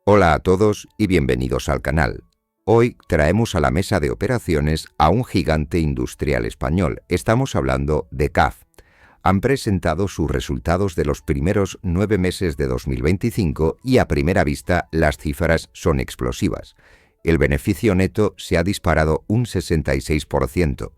Hola a todos y bienvenidos al canal. Hoy traemos a la mesa de operaciones a un gigante industrial español. Estamos hablando de CAF. Han presentado sus resultados de los primeros 9 meses de 2025 y a primera vista las cifras son explosivas. El beneficio neto se ha disparado un 66%.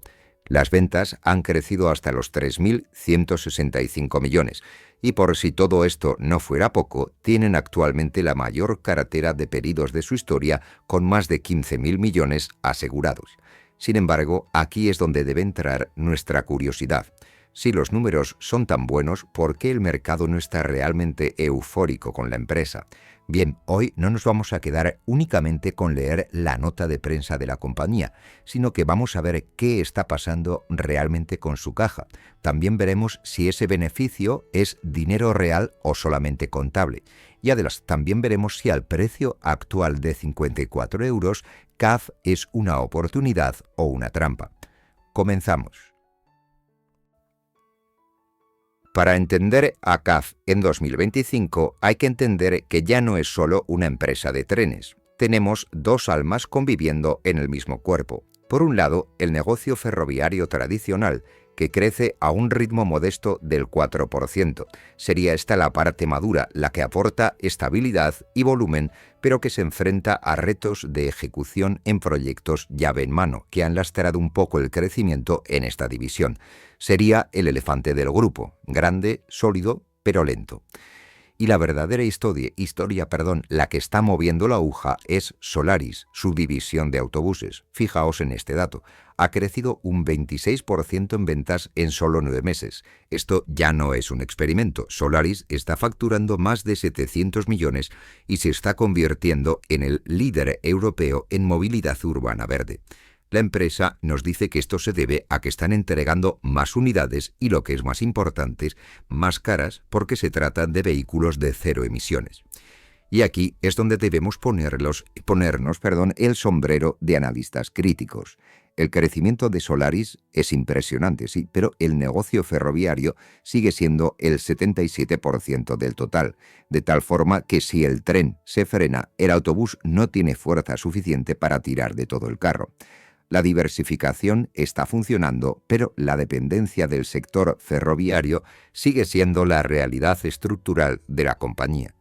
Las ventas han crecido hasta los 3.165 millones y por si todo esto no fuera poco, tienen actualmente la mayor cartera de pedidos de su historia con más de 15.000 millones asegurados. Sin embargo, aquí es donde debe entrar nuestra curiosidad. Si los números son tan buenos, ¿por qué el mercado no está realmente eufórico con la empresa? Bien, hoy no nos vamos a quedar únicamente con leer la nota de prensa de la compañía, sino que vamos a ver qué está pasando realmente con su caja. También veremos si ese beneficio es dinero real o solamente contable. Y además también veremos si al precio actual de 54 euros, CAF es una oportunidad o una trampa. Comenzamos. Para entender a CAF en 2025 hay que entender que ya no es solo una empresa de trenes. Tenemos dos almas conviviendo en el mismo cuerpo. Por un lado, el negocio ferroviario tradicional, que crece a un ritmo modesto del 4%. Sería esta la parte madura, la que aporta estabilidad y volumen, pero que se enfrenta a retos de ejecución en proyectos llave en mano, que han lastrado un poco el crecimiento en esta división. Sería el elefante del grupo, grande, sólido, pero lento. Y la verdadera historia, la que está moviendo la aguja es Solaris, su división de autobuses. Fijaos en este dato. Ha crecido un 26% en ventas en solo 9 meses. Esto ya no es un experimento. Solaris está facturando más de 700 millones y se está convirtiendo en el líder europeo en movilidad urbana verde. La empresa nos dice que esto se debe a que están entregando más unidades y, lo que es más importante, más caras porque se trata de vehículos de cero emisiones. Y aquí es donde debemos ponernos el sombrero de analistas críticos. El crecimiento de Solaris es impresionante, sí, pero el negocio ferroviario sigue siendo el 77% del total, de tal forma que si el tren se frena, el autobús no tiene fuerza suficiente para tirar de todo el carro. La diversificación está funcionando, pero la dependencia del sector ferroviario sigue siendo la realidad estructural de la compañía.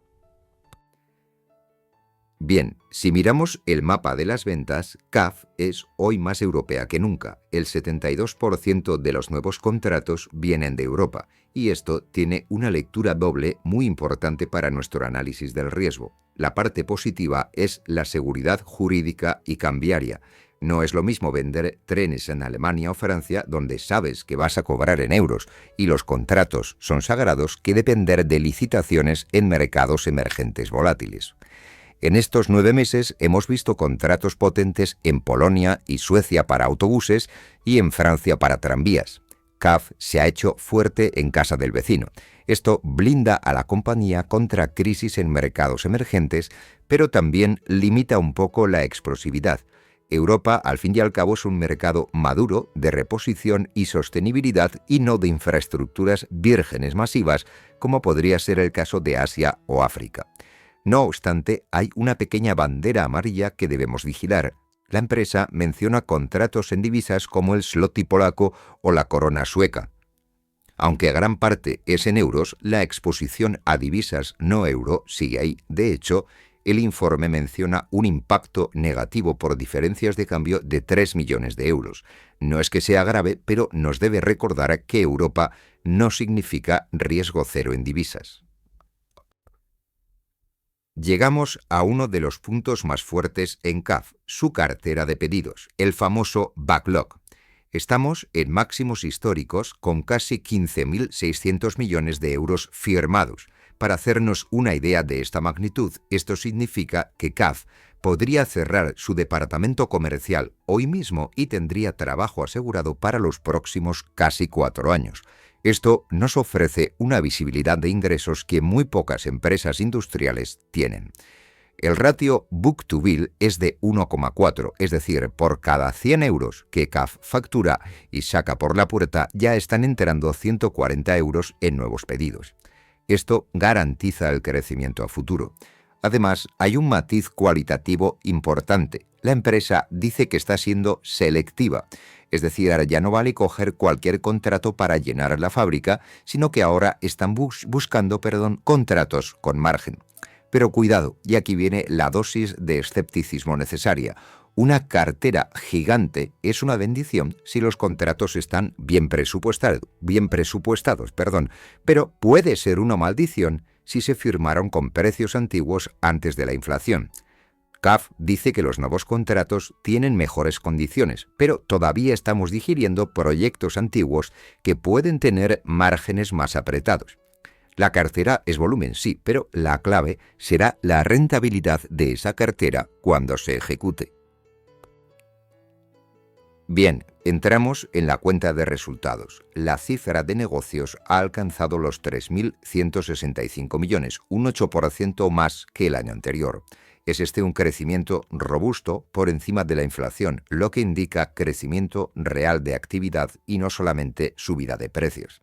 Bien, si miramos el mapa de las ventas, CAF es hoy más europea que nunca. El 72% de los nuevos contratos vienen de Europa, y esto tiene una lectura doble muy importante para nuestro análisis del riesgo. La parte positiva es la seguridad jurídica y cambiaria. No es lo mismo vender trenes en Alemania o Francia, donde sabes que vas a cobrar en euros y los contratos son sagrados, que depender de licitaciones en mercados emergentes volátiles. En estos 9 meses hemos visto contratos potentes en Polonia y Suecia para autobuses y en Francia para tranvías. CAF se ha hecho fuerte en casa del vecino. Esto blinda a la compañía contra crisis en mercados emergentes, pero también limita un poco la explosividad. Europa, al fin y al cabo, es un mercado maduro de reposición y sostenibilidad y no de infraestructuras vírgenes masivas, como podría ser el caso de Asia o África. No obstante, hay una pequeña bandera amarilla que debemos vigilar. La empresa menciona contratos en divisas como el zloty polaco o la corona sueca. Aunque gran parte es en euros, la exposición a divisas no euro sigue ahí. De hecho, el informe menciona un impacto negativo por diferencias de cambio de 3 millones de euros. No es que sea grave, pero nos debe recordar que Europa no significa riesgo cero en divisas. Llegamos a uno de los puntos más fuertes en CAF, su cartera de pedidos, el famoso backlog. Estamos en máximos históricos con casi 15.600 millones de euros firmados. Para hacernos una idea de esta magnitud, esto significa que CAF podría cerrar su departamento comercial hoy mismo y tendría trabajo asegurado para los próximos casi 4 años. Esto nos ofrece una visibilidad de ingresos que muy pocas empresas industriales tienen. El ratio book to bill es de 1,4, es decir, por cada 100 euros que CAF factura y saca por la puerta, ya están entrando 140 euros en nuevos pedidos. Esto garantiza el crecimiento a futuro. Además, hay un matiz cualitativo importante. La empresa dice que está siendo selectiva, es decir, ya no vale coger cualquier contrato para llenar la fábrica, sino que ahora están buscando contratos con margen. Pero cuidado, y aquí viene la dosis de escepticismo necesaria. Una cartera gigante es una bendición si los contratos están bien presupuestados, pero puede ser una maldición si se firmaron con precios antiguos antes de la inflación. CAF dice que los nuevos contratos tienen mejores condiciones, pero todavía estamos digiriendo proyectos antiguos que pueden tener márgenes más apretados. La cartera es volumen, sí, pero la clave será la rentabilidad de esa cartera cuando se ejecute. Bien, entramos en la cuenta de resultados. La cifra de negocios ha alcanzado los 3.165 millones, un 8% más que el año anterior. Es este un crecimiento robusto por encima de la inflación, lo que indica crecimiento real de actividad y no solamente subida de precios.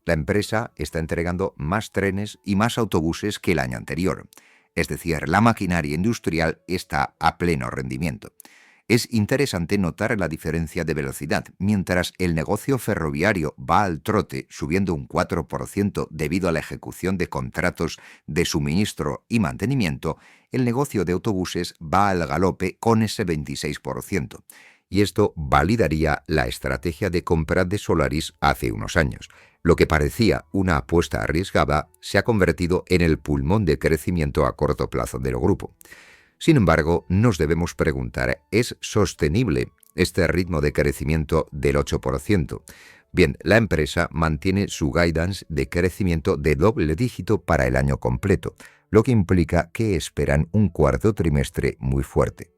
La empresa está entregando más trenes y más autobuses que el año anterior. Es decir, la maquinaria industrial está a pleno rendimiento. Es interesante notar la diferencia de velocidad. Mientras el negocio ferroviario va al trote, subiendo un 4% debido a la ejecución de contratos de suministro y mantenimiento, el negocio de autobuses va al galope con ese 26%. Y esto validaría la estrategia de compra de Solaris hace unos años. Lo que parecía una apuesta arriesgada se ha convertido en el pulmón de crecimiento a corto plazo del grupo. Sin embargo, nos debemos preguntar, ¿es sostenible este ritmo de crecimiento del 8%? Bien, la empresa mantiene su guidance de crecimiento de doble dígito para el año completo, lo que implica que esperan un cuarto trimestre muy fuerte.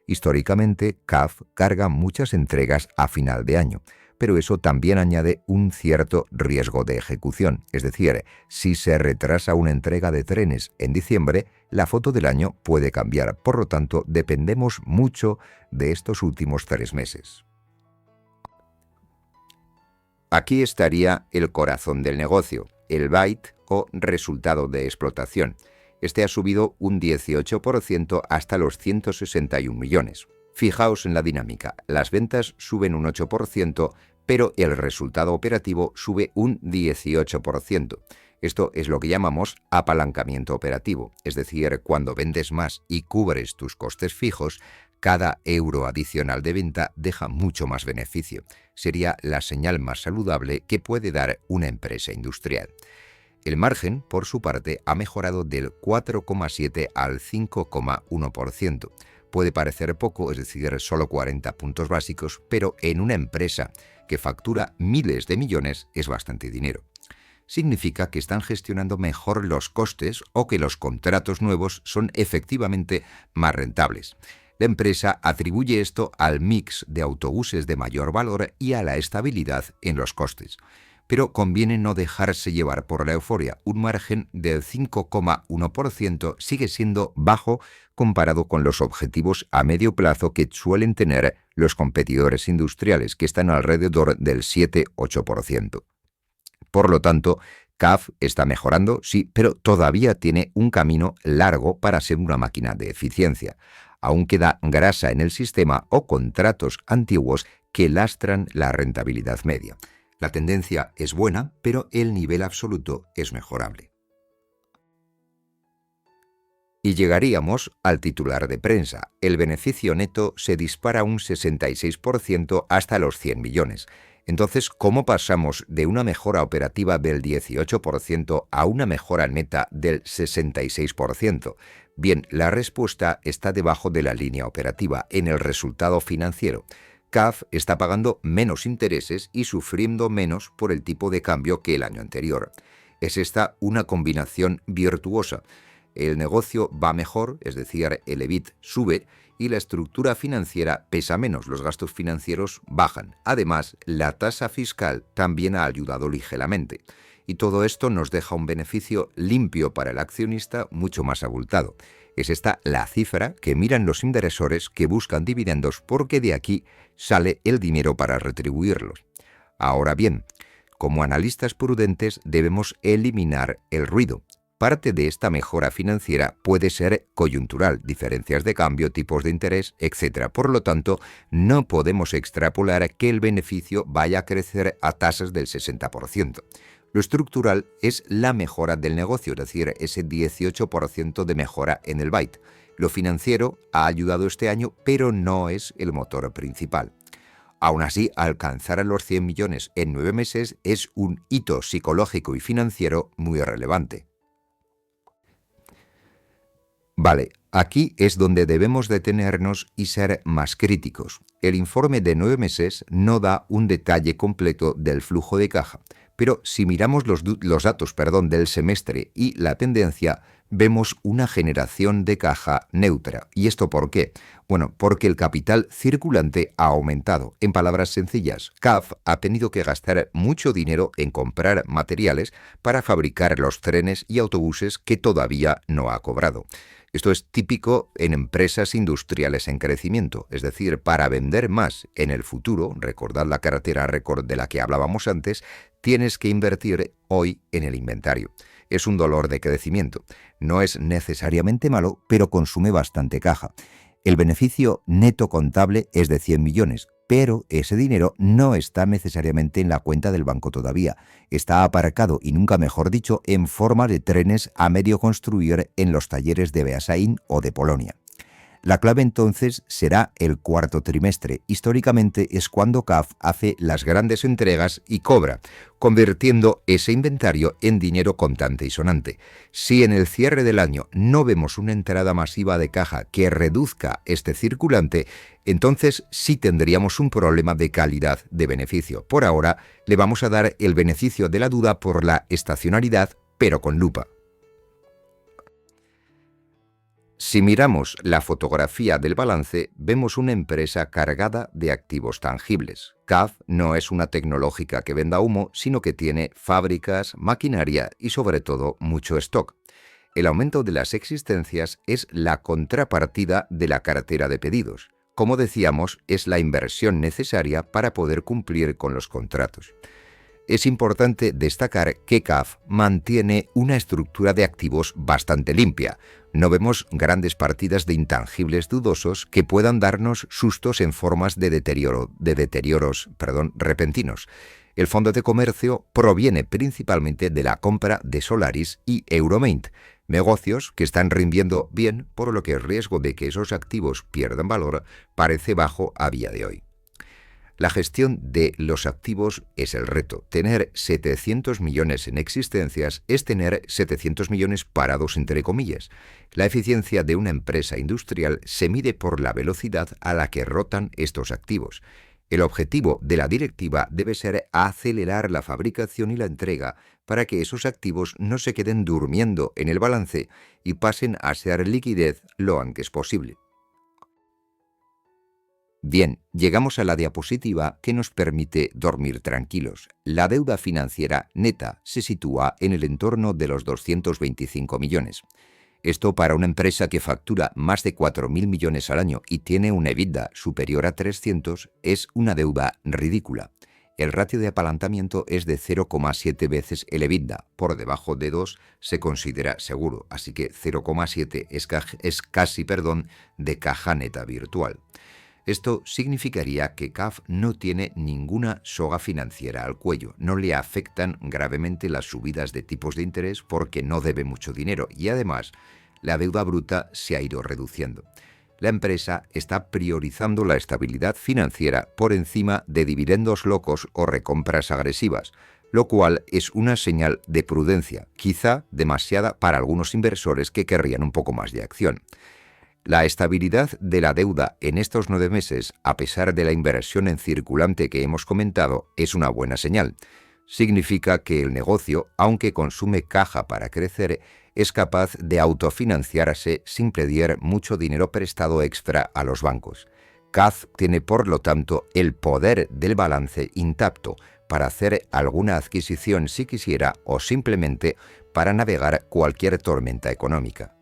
Históricamente, CAF carga muchas entregas a final de año, pero eso también añade un cierto riesgo de ejecución. Es decir, si se retrasa una entrega de trenes en diciembre, la foto del año puede cambiar. Por lo tanto, dependemos mucho de estos últimos 3 meses. Aquí estaría el corazón del negocio, el BAIT o resultado de explotación. Este ha subido un 18% hasta los 161 millones. Fijaos en la dinámica. Las ventas suben un 8%, pero el resultado operativo sube un 18%. Esto es lo que llamamos apalancamiento operativo, es decir, cuando vendes más y cubres tus costes fijos, cada euro adicional de venta deja mucho más beneficio. Sería la señal más saludable que puede dar una empresa industrial. El margen, por su parte, ha mejorado del 4,7 al 5,1%. Puede parecer poco, es decir, solo 40 puntos básicos, pero en una empresa que factura miles de millones es bastante dinero. Significa que están gestionando mejor los costes o que los contratos nuevos son efectivamente más rentables. La empresa atribuye esto al mix de autobuses de mayor valor y a la estabilidad en los costes. Pero conviene no dejarse llevar por la euforia. Un margen del 5,1% sigue siendo bajo comparado con los objetivos a medio plazo que suelen tener los competidores industriales, que están alrededor del 7-8%. Por lo tanto, CAF está mejorando, sí, pero todavía tiene un camino largo para ser una máquina de eficiencia. Aún queda grasa en el sistema o contratos antiguos que lastran la rentabilidad media. La tendencia es buena, pero el nivel absoluto es mejorable. Y llegaríamos al titular de prensa. El beneficio neto se dispara un 66% hasta los 100 millones. Entonces, ¿cómo pasamos de una mejora operativa del 18% a una mejora neta del 66%? Bien, la respuesta está debajo de la línea operativa, en el resultado financiero. CAF está pagando menos intereses y sufriendo menos por el tipo de cambio que el año anterior. Es esta una combinación virtuosa. El negocio va mejor, es decir, el EBIT sube y la estructura financiera pesa menos, los gastos financieros bajan. Además, la tasa fiscal también ha ayudado ligeramente. Y todo esto nos deja un beneficio limpio para el accionista mucho más abultado. Es esta la cifra que miran los inversores que buscan dividendos porque de aquí sale el dinero para retribuirlos. Ahora bien, como analistas prudentes debemos eliminar el ruido. parte de esta mejora financiera puede ser coyuntural, diferencias de cambio, tipos de interés, etc. Por lo tanto, no podemos extrapolar que el beneficio vaya a crecer a tasas del 60%. Lo estructural es la mejora del negocio, es decir, ese 18% de mejora en el byte. Lo financiero ha ayudado este año, pero no es el motor principal. Aún así, alcanzar a los 100 millones en 9 meses es un hito psicológico y financiero muy relevante. Vale, aquí es donde debemos detenernos y ser más críticos. El informe de 9 meses no da un detalle completo del flujo de caja, pero si miramos los datos del semestre y la tendencia, vemos una generación de caja neutra. ¿Y esto por qué? Bueno, porque el capital circulante ha aumentado. En palabras sencillas, CAF ha tenido que gastar mucho dinero en comprar materiales para fabricar los trenes y autobuses que todavía no ha cobrado. Esto es típico en empresas industriales en crecimiento, es decir, para vender más en el futuro, recordad la cartera récord de la que hablábamos antes, tienes que invertir hoy en el inventario. Es un dolor de crecimiento. No es necesariamente malo, pero consume bastante caja. El beneficio neto contable es de 100 millones, pero ese dinero no está necesariamente en la cuenta del banco todavía. Está aparcado, y nunca mejor dicho, en forma de trenes a medio construir en los talleres de Beasain o de Polonia. La clave entonces será el cuarto trimestre. Históricamente es cuando CAF hace las grandes entregas y cobra, convirtiendo ese inventario en dinero contante y sonante. Si en el cierre del año no vemos una entrada masiva de caja que reduzca este circulante, entonces sí tendríamos un problema de calidad de beneficio. Por ahora le vamos a dar el beneficio de la duda por la estacionalidad, pero con lupa. Si miramos la fotografía del balance, vemos una empresa cargada de activos tangibles. CAF no es una tecnológica que venda humo, sino que tiene fábricas, maquinaria y sobre todo mucho stock. El aumento de las existencias es la contrapartida de la cartera de pedidos. Como decíamos, es la inversión necesaria para poder cumplir con los contratos. Es importante destacar que CAF mantiene una estructura de activos bastante limpia. No vemos grandes partidas de intangibles dudosos que puedan darnos sustos en formas de deterioros repentinos. El fondo de comercio proviene principalmente de la compra de Solaris y Euromaint, negocios que están rindiendo bien, por lo que el riesgo de que esos activos pierdan valor parece bajo a día de hoy. La gestión de los activos es el reto. Tener 700 millones en existencias es tener 700 millones parados entre comillas. La eficiencia de una empresa industrial se mide por la velocidad a la que rotan estos activos. El objetivo de la directiva debe ser acelerar la fabricación y la entrega para que esos activos no se queden durmiendo en el balance y pasen a ser liquidez lo antes posible. Bien, llegamos a la diapositiva que nos permite dormir tranquilos. La deuda financiera neta se sitúa en el entorno de los 225 millones. Esto para una empresa que factura más de 4.000 millones al año y tiene un EBITDA superior a 300 es una deuda ridícula. El ratio de apalancamiento es de 0,7 veces el EBITDA. Por debajo de 2 se considera seguro, así que 0,7 es casi de caja neta virtual. Esto significaría que CAF no tiene ninguna soga financiera al cuello, no le afectan gravemente las subidas de tipos de interés porque no debe mucho dinero y además la deuda bruta se ha ido reduciendo. La empresa está priorizando la estabilidad financiera por encima de dividendos locos o recompras agresivas, lo cual es una señal de prudencia, quizá demasiada para algunos inversores que querrían un poco más de acción. La estabilidad de la deuda en estos 9 meses, a pesar de la inversión en circulante que hemos comentado, es una buena señal. Significa que el negocio, aunque consume caja para crecer, es capaz de autofinanciarse sin pedir mucho dinero prestado extra a los bancos. CAF tiene, por lo tanto, el poder del balance intacto para hacer alguna adquisición si quisiera o simplemente para navegar cualquier tormenta económica.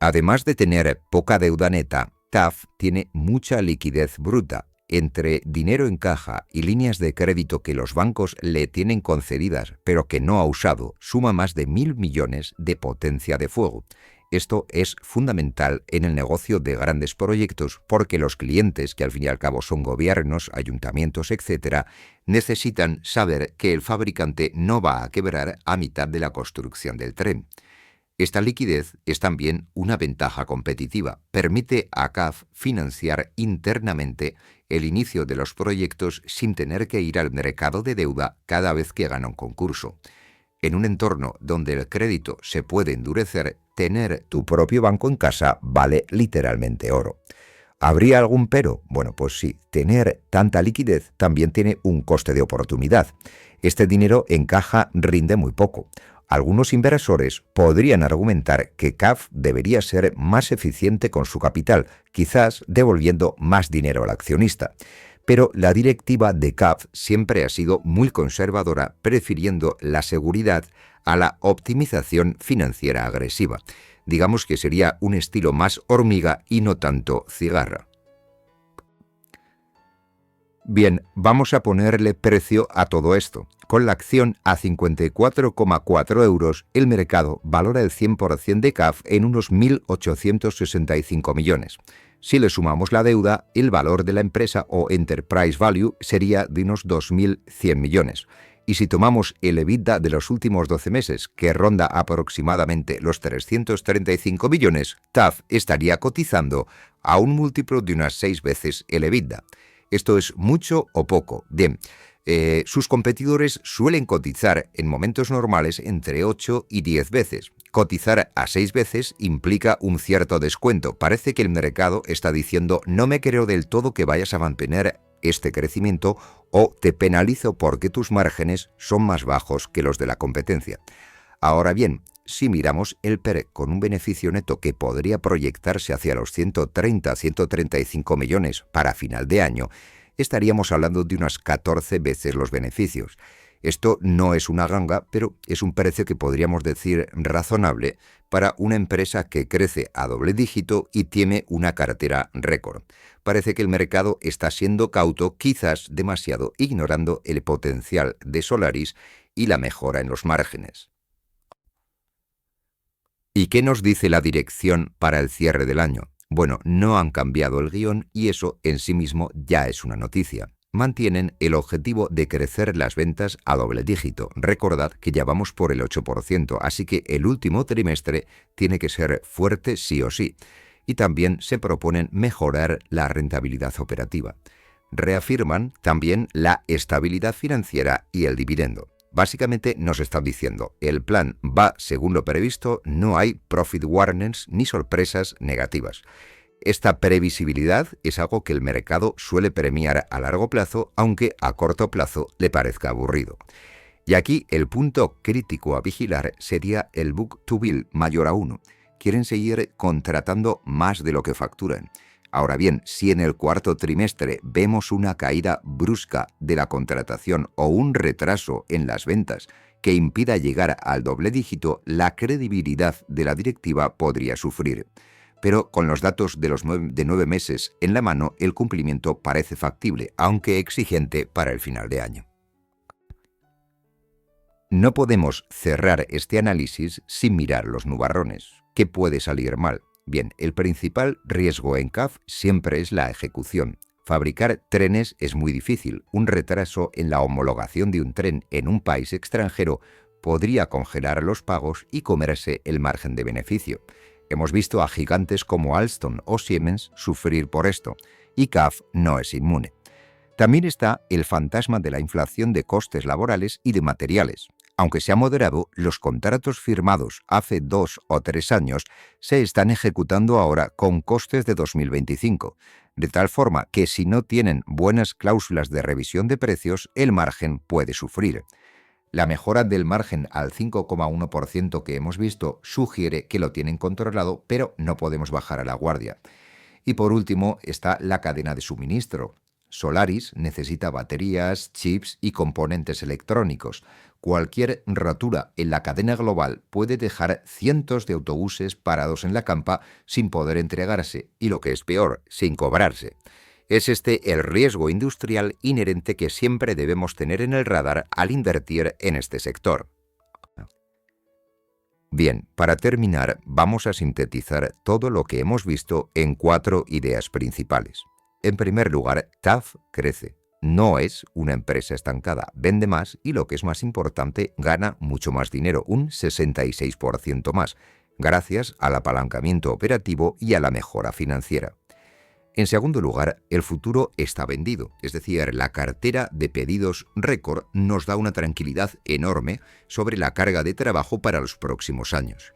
Además de tener poca deuda neta, CAF tiene mucha liquidez bruta. Entre dinero en caja y líneas de crédito que los bancos le tienen concedidas pero que no ha usado, suma más de 1.000 millones de potencia de fuego. Esto es fundamental en el negocio de grandes proyectos porque los clientes, que al fin y al cabo son gobiernos, ayuntamientos, etc., necesitan saber que el fabricante no va a quebrar a mitad de la construcción del tren. Esta liquidez es también una ventaja competitiva. Permite a CAF financiar internamente el inicio de los proyectos sin tener que ir al mercado de deuda cada vez que gana un concurso. En un entorno donde el crédito se puede endurecer, tener tu propio banco en casa vale literalmente oro. ¿Habría algún pero? Bueno, pues sí, tener tanta liquidez también tiene un coste de oportunidad. Este dinero en caja rinde muy poco. Algunos inversores podrían argumentar que CAF debería ser más eficiente con su capital, quizás devolviendo más dinero al accionista. Pero la directiva de CAF siempre ha sido muy conservadora, prefiriendo la seguridad a la optimización financiera agresiva. Digamos que sería un estilo más hormiga y no tanto cigarra. Bien, vamos a ponerle precio a todo esto. Con la acción a 54,4 euros, el mercado valora el 100% de CAF en unos 1.865 millones. Si le sumamos la deuda, el valor de la empresa o enterprise value sería de unos 2.100 millones. Y si tomamos el EBITDA de los últimos 12 meses, que ronda aproximadamente los 335 millones, CAF estaría cotizando a un múltiplo de unas 6 veces el EBITDA. ¿Esto es mucho o poco? Bien, sus competidores suelen cotizar en momentos normales entre 8 y 10 veces. Cotizar a 6 veces implica un cierto descuento. Parece que el mercado está diciendo no me creo del todo que vayas a mantener este crecimiento o te penalizo porque tus márgenes son más bajos que los de la competencia. Ahora bien, si miramos el PER con un beneficio neto que podría proyectarse hacia los 130-135 millones para final de año, estaríamos hablando de unas 14 veces los beneficios. Esto no es una ganga, pero es un precio que podríamos decir razonable para una empresa que crece a doble dígito y tiene una cartera récord. Parece que el mercado está siendo cauto, quizás demasiado, ignorando el potencial de Solaris y la mejora en los márgenes. ¿Y qué nos dice la dirección para el cierre del año? Bueno, no han cambiado el guión y eso en sí mismo ya es una noticia. Mantienen el objetivo de crecer las ventas a doble dígito. Recordad que ya vamos por el 8%, así que el último trimestre tiene que ser fuerte sí o sí. Y también se proponen mejorar la rentabilidad operativa. Reafirman también la estabilidad financiera y el dividendo. Básicamente nos están diciendo, el plan va según lo previsto, no hay profit warnings ni sorpresas negativas. Esta previsibilidad es algo que el mercado suele premiar a largo plazo, aunque a corto plazo le parezca aburrido. Y aquí el punto crítico a vigilar sería el book to bill mayor a 1. Quieren seguir contratando más de lo que facturan. Ahora bien, si en el cuarto trimestre vemos una caída brusca de la contratación o un retraso en las ventas que impida llegar al doble dígito, la credibilidad de la directiva podría sufrir. Pero con los datos de 9 meses en la mano, el cumplimiento parece factible, aunque exigente para el final de año. No podemos cerrar este análisis sin mirar los nubarrones. ¿Qué puede salir mal? Bien, el principal riesgo en CAF siempre es la ejecución. Fabricar trenes es muy difícil. Un retraso en la homologación de un tren en un país extranjero podría congelar los pagos y comerse el margen de beneficio. Hemos visto a gigantes como Alstom o Siemens sufrir por esto, y CAF no es inmune. También está el fantasma de la inflación de costes laborales y de materiales. Aunque se ha moderado, los contratos firmados hace 2 o 3 años se están ejecutando ahora con costes de 2025, de tal forma que si no tienen buenas cláusulas de revisión de precios, el margen puede sufrir. La mejora del margen al 5,1% que hemos visto sugiere que lo tienen controlado, pero no podemos bajar a la guardia. Y por último está la cadena de suministro. Solaris necesita baterías, chips y componentes electrónicos. Cualquier rotura en la cadena global puede dejar cientos de autobuses parados en la campa sin poder entregarse y, lo que es peor, sin cobrarse. Es este el riesgo industrial inherente que siempre debemos tener en el radar al invertir en este sector. Bien, para terminar, vamos a sintetizar todo lo que hemos visto en 4 ideas principales. En primer lugar, CAF crece. No es una empresa estancada, vende más y, lo que es más importante, gana mucho más dinero, un 66% más, gracias al apalancamiento operativo y a la mejora financiera. En segundo lugar, el futuro está vendido, es decir, la cartera de pedidos récord nos da una tranquilidad enorme sobre la carga de trabajo para los próximos años.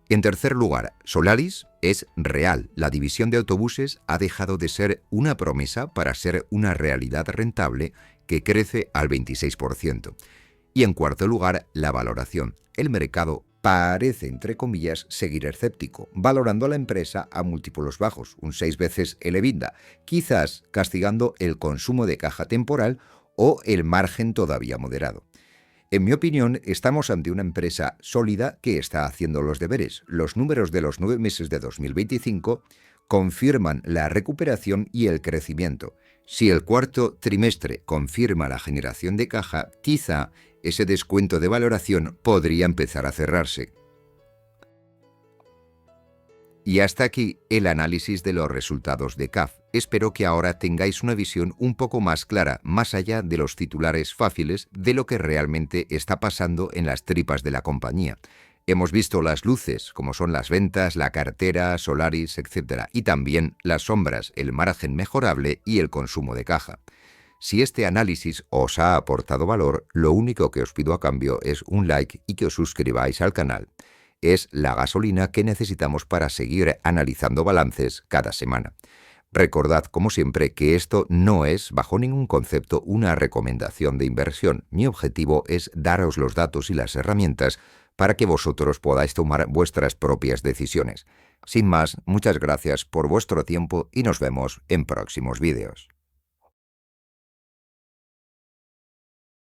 En tercer lugar, Solaris es real. La división de autobuses ha dejado de ser una promesa para ser una realidad rentable que crece al 26%. Y en cuarto lugar, la valoración. El mercado parece, entre comillas, seguir escéptico, valorando a la empresa a múltiplos bajos, un 6 veces el EBITDA, quizás castigando el consumo de caja temporal o el margen todavía moderado. En mi opinión, estamos ante una empresa sólida que está haciendo los deberes. Los números de los 9 meses de 2025 confirman la recuperación y el crecimiento. Si el cuarto trimestre confirma la generación de caja, quizá ese descuento de valoración podría empezar a cerrarse. Y hasta aquí el análisis de los resultados de CAF. Espero que ahora tengáis una visión un poco más clara, más allá de los titulares fáciles, de lo que realmente está pasando en las tripas de la compañía. Hemos visto las luces, como son las ventas, la cartera, Solaris, etc. Y también las sombras, el margen mejorable y el consumo de caja. Si este análisis os ha aportado valor, lo único que os pido a cambio es un like y que os suscribáis al canal. Es la gasolina que necesitamos para seguir analizando balances cada semana. Recordad, como siempre, que esto no es, bajo ningún concepto, una recomendación de inversión. Mi objetivo es daros los datos y las herramientas para que vosotros podáis tomar vuestras propias decisiones. Sin más, muchas gracias por vuestro tiempo y nos vemos en próximos vídeos.